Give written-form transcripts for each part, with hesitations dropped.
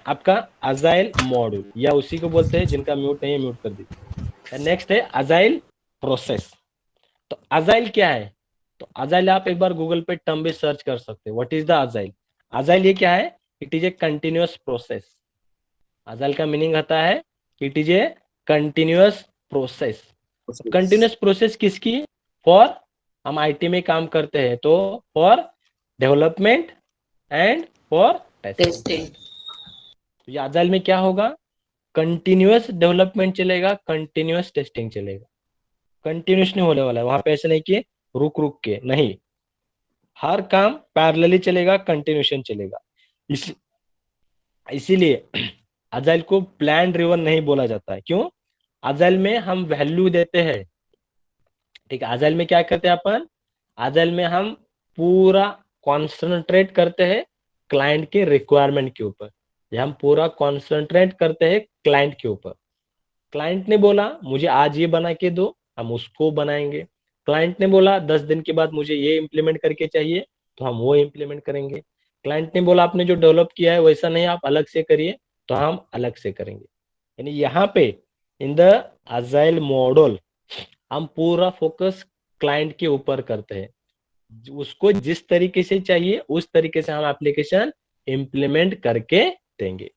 आपका agile module, या उसी को बोलते हैं, जिनका म्यूट नहीं है म्यूट कर दीजिए। नेक्स्ट है अजाइल प्रोसेस। तो अजाइल क्या है? तो अजाइल आप एक बार गूगल पे टर्म भी सर्च कर सकते हैं, what is the agile. Agile ये क्या है? It is a continuous process. Agile का मीनिंग आता है it is a continuous process. Continuous process किसकी? फॉर, हम आईटी में काम करते हैं तो for development and for testing. तो ये अजाइल में क्या होगा? कंटिन्यूअस डेवलपमेंट चलेगा, कंटिन्यूअस टेस्टिंग चलेगा। कंटिन्यूस नहीं होने वाला है वहां पे, ऐसे नहीं कि रुक रुक के, नहीं, हर काम पैरेलली चलेगा, कंटिन्यूशन चलेगा। इस इसीलिए अजाइल को प्लान ड्रिवन नहीं बोला जाता है। क्यों? अजाइल में हम वैल्यू देते हैं, ठीक है। अजाइल में क्या करते हैं अपन? अजाइल में हम पूरा कॉन्सेंट्रेट करते हैं क्लाइंट के रिक्वायरमेंट के ऊपर, या हम पूरा कॉन्सेंट्रेट करते हैं क्लाइंट के ऊपर। क्लाइंट ने बोला मुझे आज ये बना के दो, हम उसको बनाएंगे। क्लाइंट ने बोला 10 दिन के बाद मुझे ये इम्प्लीमेंट करके चाहिए, तो हम वो इम्प्लीमेंट करेंगे। क्लाइंट ने बोला आपने जो डेवलप किया है वैसा नहीं, आप अलग से करिए, तो हम अलग से करेंगे। यानी यहाँ पे इन द अजाइल मॉडल हम पूरा फोकस क्लाइंट के ऊपर करते हैं, उसको जिस तरीके से चाहिए उस तरीके से हम एप्लीकेशन इम्प्लीमेंट करके देंगे।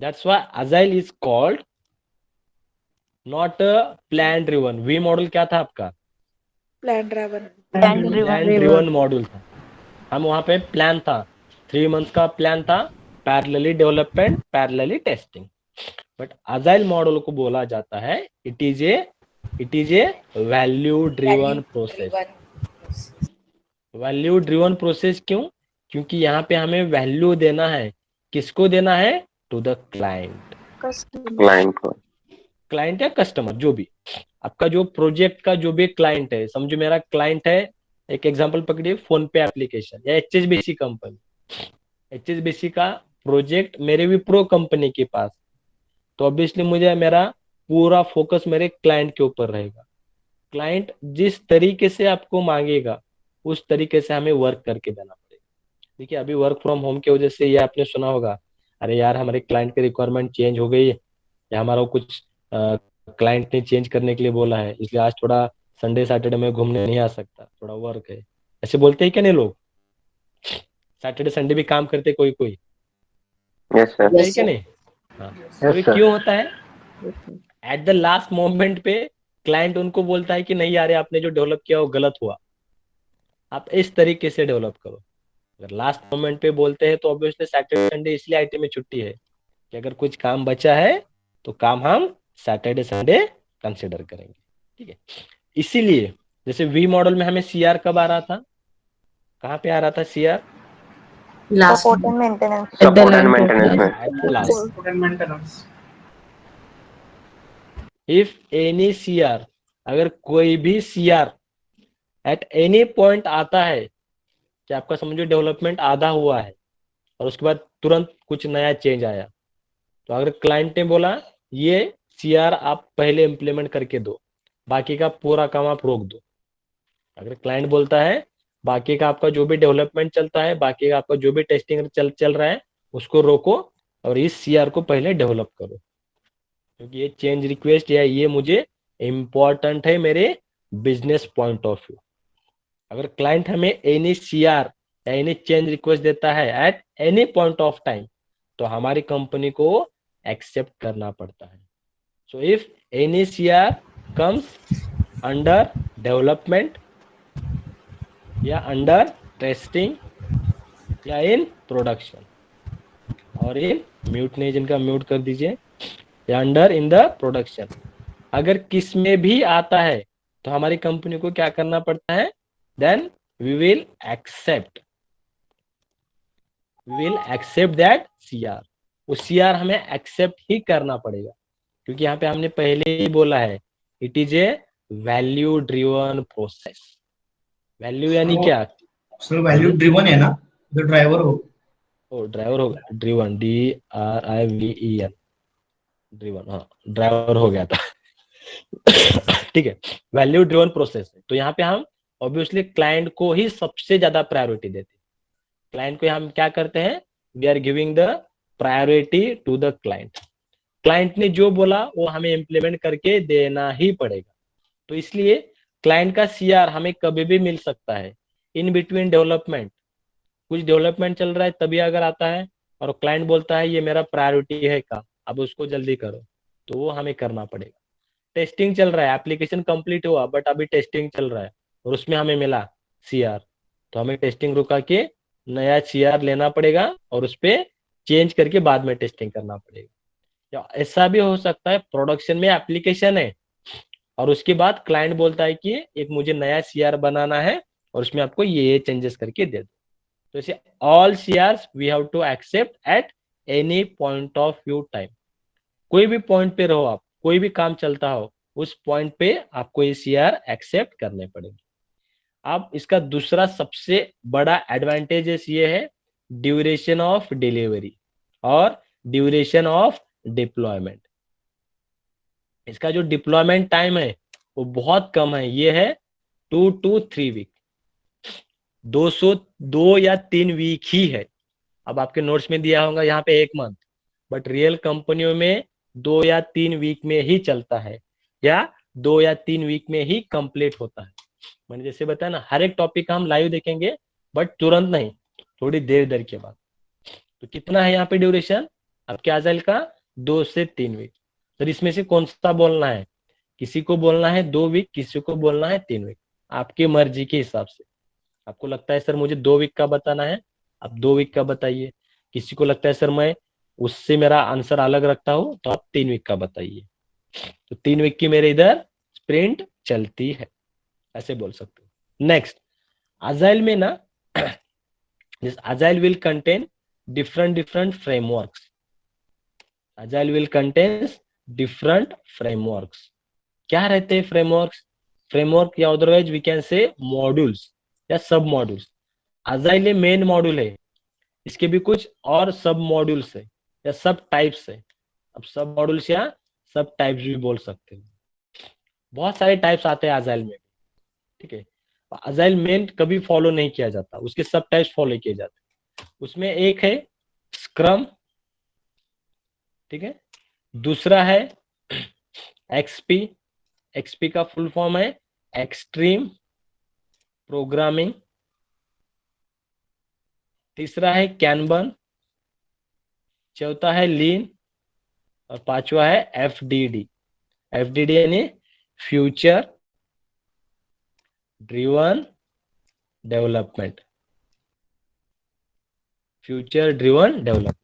That's why agile is called not plan driven. V model क्या था आपका? Plan driven. Plan driven model था। हम वहां पे प्लान था, 3 मंथ्स का प्लान था, parallelly development, parallelly testing. But agile model को बोला जाता है it is a value driven process. Value driven process क्यों? क्योंकि यहाँ पे हमें वैल्यू देना है। किसको देना है? To the client. क्लाइंट को, क्लाइंट या कस्टमर, जो भी आपका जो प्रोजेक्ट का जो भी क्लाइंट है, समझो मेरा क्लाइंट है, एक एग्जांपल पकड़िए, फोन पे एप्लीकेशन या एचएसबीसी कंपनी। एचएसबीसी का प्रोजेक्ट मेरे विप्रो कंपनी के पास, तो ऑब्वियसली मुझे मेरा पूरा फोकस मेरे क्लाइंट के ऊपर रहेगा। क्लाइंट जिस तरीके से आपको मांगेगा उस तरीके से हमें वर्क करके देना पड़ेगा। देखिए अभी वर्क फ्रॉम होम की वजह से ये आपने सुना होगा, अरे यार हमारे क्लाइंट की रिक्वायरमेंट चेंज हो गई है, या हमारा कुछ क्लाइंट ने चेंज करने के लिए बोला है, इसलिए आज थोड़ा संडे सैटरडे में घूमने नहीं आ सकता, थोड़ा वर्क है। ऐसे बोलते हैं क्या नहीं लोग? सैटरडे संडे भी काम करते कोई कोई, यस सर, है क्या नहीं? हाँ। तो ये क्यों होता है? एट द लास्ट मोमेंट पे क्लाइंट उनको बोलता है कि नहीं यार आपने जो डेवलप किया वो गलत हुआ, आप इस तरीके से डेवलप करो। अगर लास्ट मोमेंट पे बोलते हैं तो ऑब्वियसली सैटरडे संडे इसलिए आईटी में छुट्टी है कि अगर कुछ काम बचा है तो काम हम सैटरडे संडे कंसिडर करेंगे, ठीक है। इसीलिए जैसे वी मॉडल में हमें सीआर कब आ रहा था? कहाँ पे आ रहा था CR? Support and maintenance. Support and maintenance में। At the last. If any CR, अगर कोई भी सीआर एट एनी पॉइंट आता है कि आपका समझो डेवलपमेंट आधा हुआ है और उसके बाद तुरंत कुछ नया चेंज आया, तो अगर क्लाइंट ने बोला ये सीआर आप पहले इम्प्लीमेंट करके दो, बाकी का पूरा काम आप रोक दो। अगर क्लाइंट बोलता है बाकी का आपका जो भी डेवलपमेंट चलता है, बाकी का आपका जो भी टेस्टिंग चल रहा है उसको रोको और इस सीआर को पहले डेवलप करो, क्योंकि ये चेंज रिक्वेस्ट या ये मुझे इम्पोर्टेंट है मेरे बिजनेस पॉइंट ऑफ व्यू। अगर क्लाइंट हमें एनी सीआर या एनी चेंज रिक्वेस्ट देता है eight any point of time, तो हमारी कंपनी को एक्सेप्ट करना पड़ता है। So if any CR comes under development या अंडर टेस्टिंग या इन प्रोडक्शन, और इन म्यूट नहीं, जिनका म्यूट कर दीजिए, या अंडर इन द प्रोडक्शन, अगर किस में भी आता है तो हमारी कंपनी को क्या करना पड़ता है? Then we will accept that CR. उस सीआर हमें एक्सेप्ट ही करना पड़ेगा, क्योंकि यहाँ पे हमने पहले ही बोला है it is a value driven process. Value यानी क्या? सर वैल्यू ड्रिवन है ना, तो ड्राइवर हो। ओ ड्राइवर होगा, ड्रिवन, DRIVEN, ड्रिवन, हाँ ड्राइवर हो गया था ठीक है। वैल्यू ड्रिवन प्रोसेस है, तो यहाँ पे हम ऑब्वियसली क्लाइंट को ही सबसे ज्यादा प्रायोरिटी देते हैं। क्लाइंट को हम क्या करते हैं? We are giving the priority to the client. Client ने जो बोला वो हमें इम्प्लीमेंट करके देना ही पड़ेगा। तो इसलिए क्लाइंट का सीआर हमें कभी भी मिल सकता है इन बिटवीन डेवलपमेंट। कुछ डेवलपमेंट चल रहा है तभी अगर आता है और क्लाइंट बोलता है ये मेरा प्रायोरिटी है काम, अब उसको जल्दी करो, तो वो हमें करना पड़ेगा। टेस्टिंग चल रहा है, एप्लीकेशन कंप्लीट हुआ बट अभी टेस्टिंग चल रहा है और उसमें हमें मिला सीआर, तो हमें टेस्टिंग रुका के नया सीआर लेना पड़ेगा और उस पर चेंज करके बाद में टेस्टिंग करना पड़ेगा। या ऐसा भी हो सकता है प्रोडक्शन में एप्लीकेशन है और उसके बाद क्लाइंट बोलता है कि एक मुझे नया सीआर बनाना है और उसमें आपको ये चेंजेस करके दे दो। तो इसे all CRs we have to accept at any point of view time. कोई भी पॉइंट पे रहो आप, कोई भी काम चलता हो, उस पॉइंट पे आपको ये सीआर एक्सेप्ट करने पड़ेंगे। अब इसका दूसरा सबसे बड़ा एडवांटेजेस ये है ड्यूरेशन ऑफ डिलीवरी और ड्यूरेशन ऑफ डिप्लॉयमेंट। इसका जो डिप्लॉयमेंट टाइम है वो बहुत कम है, ये है 2 to 3 वीक। 2 या 3 वीक ही है। अब आपके नोट्स में दिया होगा यहाँ पे 1 मंथ, बट रियल कंपनियों में 2 या 3 वीक में ही चलता है या 2 या 3 वीक में ही कंप्लीट होता है। मैंने जैसे बताया ना, हर एक टॉपिक हम लाइव देखेंगे बट तुरंत नहीं, थोड़ी देर देर के बाद। तो कितना है यहाँ पे ड्यूरेशन आपके आजाइल का? 2 से 3 वीक। तो इसमें से कौन सा बोलना है? किसी को बोलना है 2 वीक, किसी को बोलना है 3 वीक, आपकी मर्जी के हिसाब से। आपको लगता है सर मुझे 2 वीक का बताना है, आप 2 वीक का बताइए। किसी को लगता है सर मैं उससे मेरा आंसर अलग रखता हूं, तो आप 3 वीक का बताइए। तो 3 वीक की मेरे इधर स्प्रिंट चलती है, ऐसे बोल सकते हो। नेक्स्ट, आजाइल में ना this agile will contain different frameworks. Agile will contains different frameworks. क्या रहते हैं फ्रेमवर्क्स? फ्रेमवर्क या otherwise we can say modules या सब मॉड्यूल्स। Agile मेन मॉड्यूल है, इसके भी कुछ और सब मॉड्यूल्स है या सब टाइप्स है। अब सब मॉड्यूल्स या सब टाइप्स भी बोल सकते हैं। बहुत सारे टाइप्स आते हैं Agile में, ठीक है। Agile मेन कभी फॉलो नहीं किया जाता, उसके सब टाइप्स फॉलो किए जाते हैं। उसमें एक है स्क्रम, ठीक है। दूसरा है एक्सपी, एक्सपी का फुल फॉर्म है एक्सट्रीम प्रोग्रामिंग। तीसरा है कैनबन, चौथा है लीन और पांचवा है एफडीडी। एफडीडी यानी future driven development, future driven development.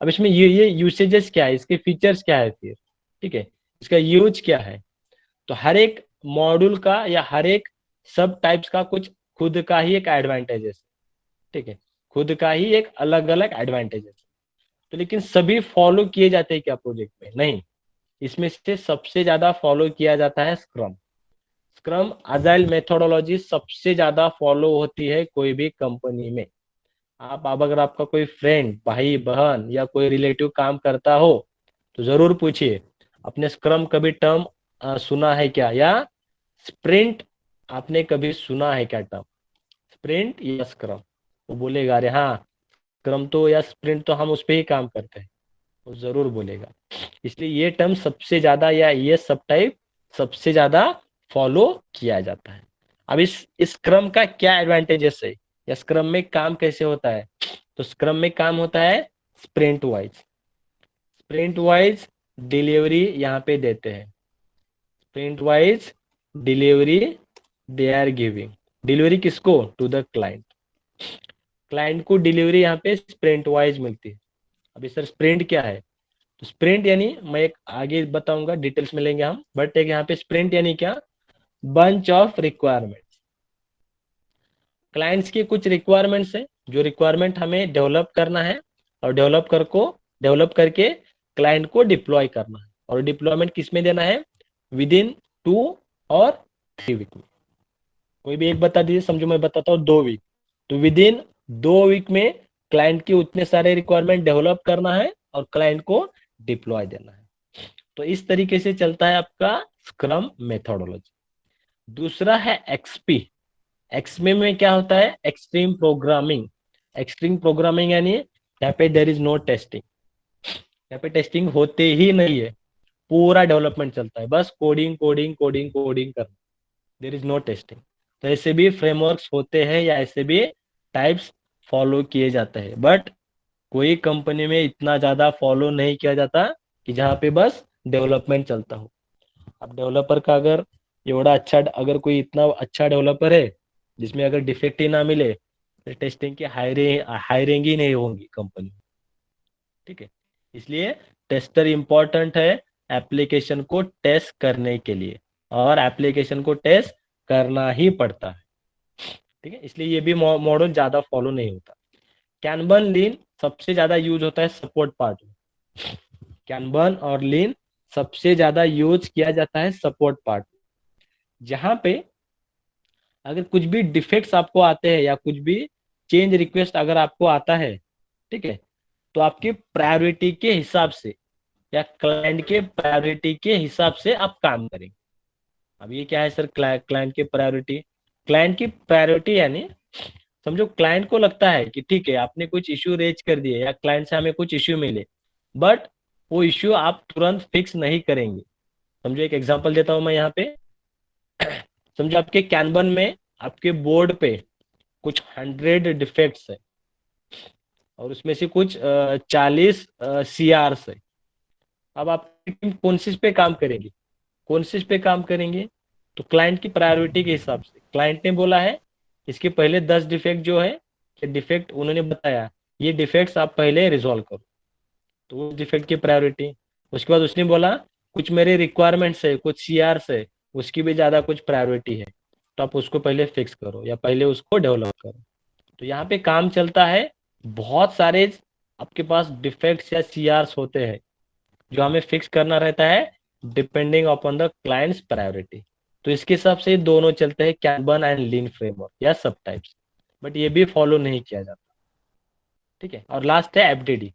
अब इसमें ये यूसेजेस क्या है, इसके फीचर्स क्या है फिर, ठीक है, इसका यूज क्या है। तो हर एक मॉड्यूल का या हर एक सब टाइप्स का कुछ खुद का ही एक एडवांटेजेस, ठीक है, खुद का ही एक अलग अलग एडवांटेजेस। तो लेकिन सभी फॉलो किए जाते हैं क्या प्रोजेक्ट में? नहीं, इसमें से सबसे ज्यादा फॉलो किया जाता है स्क्रम। स्क्रम अजाइल मेथोडोलॉजी सबसे ज्यादा फॉलो होती है कोई भी कंपनी में। आप अब अगर आपका कोई फ्रेंड, भाई बहन या कोई रिलेटिव काम करता हो तो जरूर पूछिए आपने स्क्रम कभी टर्म सुना है क्या, या स्प्रिंट आपने कभी सुना है क्या टर्म, स्प्रिंट या स्क्रम। वो बोलेगा अरे हाँ स्क्रम तो या स्प्रिंट तो हम उस पर ही काम करते हैं, वो जरूर बोलेगा। इसलिए ये टर्म सबसे ज्यादा या ये सब टाइप सबसे ज्यादा फॉलो किया जाता है। अब इस स्क्रम का क्या एडवांटेजेस है या स्क्रम में काम कैसे होता है? तो स्क्रम में काम होता है sprint wise. Sprint wise delivery यहाँ पे देते हैं, sprint wise delivery they are giving. Delivery किसको? To the client. क्लाइंट को डिलीवरी यहाँ पे स्प्रिंट वाइज मिलती है। अभी सर स्प्रिंट क्या है? तो स्प्रिंट यानी मैं एक आगे बताऊंगा, डिटेल्स में लेंगे हम, बट एक यहाँ पे स्प्रिंट यानी क्या? Bunch of requirements. क्लाइंट्स की कुछ रिक्वायरमेंट्स है जो रिक्वायरमेंट हमें डेवलप करना है और डेवलप करके क्लाइंट को डिप्लॉय करना है। और डिप्लॉयमेंट किस में देना है? विद इन 2 और 3 वीक में। कोई भी एक बता दीजिए, समझो मैं बताता हूँ 2 वीक, तो विद इन 2 वीक में क्लाइंट की उतने सारे रिक्वायरमेंट डेवलप करना है और क्लाइंट को डिप्लॉय देना है। तो इस तरीके से चलता है आपका स्क्रम मेथोडोलॉजी। दूसरा है एक्सपी। एक्सपी में क्या होता है? Extreme programming. एक्सट्रीम प्रोग्रामिंग यानी यहाँ पे देयर इज नो टेस्टिंग, यहाँ पे टेस्टिंग होते ही नहीं है, पूरा डेवलपमेंट चलता है, बस कोडिंग कोडिंग कोडिंग कोडिंग करना, देयर इज नो टेस्टिंग। तो ऐसे भी फ्रेमवर्क्स होते हैं या ऐसे भी टाइप्स फॉलो किए जाते हैं, बट कोई कंपनी में इतना ज्यादा फॉलो नहीं किया जाता कि जहाँ पे बस डेवलपमेंट चलता हो। अब डेवलपर का अगर एवढा अच्छा, अगर कोई इतना अच्छा डेवलपर है जिसमें अगर डिफेक्ट ही ना मिले, तो टेस्टिंग की हायरिंग ही नहीं होगी कंपनी, ठीक है। इसलिए टेस्टर इंपॉर्टेंट है एप्लीकेशन को टेस्ट करने के लिए, और एप्लीकेशन को टेस्ट करना ही पड़ता है, ठीक है। इसलिए ये भी मॉडल ज्यादा फॉलो नहीं होता। कैनबन लीन सबसे ज्यादा यूज होता है सपोर्ट पार्ट में। कैनबन और लीन सबसे ज्यादा यूज किया जाता है सपोर्ट पार्ट, जहां पे अगर कुछ भी डिफेक्ट्स आपको आते हैं या कुछ भी चेंज रिक्वेस्ट अगर आपको आता है, ठीक है, तो आपके प्रायोरिटी के हिसाब से या क्लाइंट के प्रायोरिटी के हिसाब से आप काम करेंगे। अब ये क्या है सर, क्लाइंट की प्रायोरिटी? क्लाइंट की प्रायोरिटी यानी समझो क्लाइंट को लगता है कि ठीक है आपने कुछ इश्यू रेज कर दिए या क्लाइंट से हमें कुछ इश्यू मिले, बट वो इश्यू आप तुरंत फिक्स नहीं करेंगे। समझो एक एग्जांपल देता हूं मैं यहाँ पे। समझो आपके कैनबन में आपके बोर्ड पे कुछ 100 डिफेक्ट्स है और उसमें से कुछ 40 CRs है। अब आपकी टीम कौन सी पे काम करेगी, कौन सी पे काम करेंगे? तो क्लाइंट की प्रायोरिटी के हिसाब से। क्लाइंट ने बोला है इसके पहले 10 डिफेक्ट जो है, ये डिफेक्ट उन्होंने बताया, ये डिफेक्ट्स आप पहले रिजॉल्व करो, तो उस डिफेक्ट की प्रायोरिटी। उसके बाद उसने बोला कुछ मेरे रिक्वायरमेंट्स है, कुछ CRs है, उसकी भी ज्यादा कुछ प्रायोरिटी है, तो आप उसको पहले फिक्स करो या पहले उसको डेवलप करो। तो यहाँ पे काम चलता है, बहुत सारे आपके पास डिफेक्ट्स या CRs होते हैं जो हमें फिक्स करना रहता है depending upon the clients priority. तो इसके हिसाब से दोनों चलते हैं, कैनबन एंड लीन फ्रेमवर्क या सब टाइप्स, बट ये भी फॉलो नहीं किया जाता, ठीक है। और लास्ट है FDD,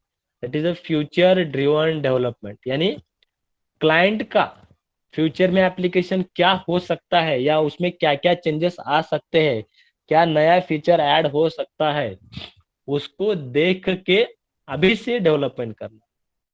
that is a future driven development, यानी क्लाइंट का फ्यूचर में एप्लीकेशन क्या हो सकता है या उसमें क्या क्या चेंजेस आ सकते हैं, क्या नया फीचर ऐड हो सकता है, उसको देख के अभी से डेवलपमेंट करना।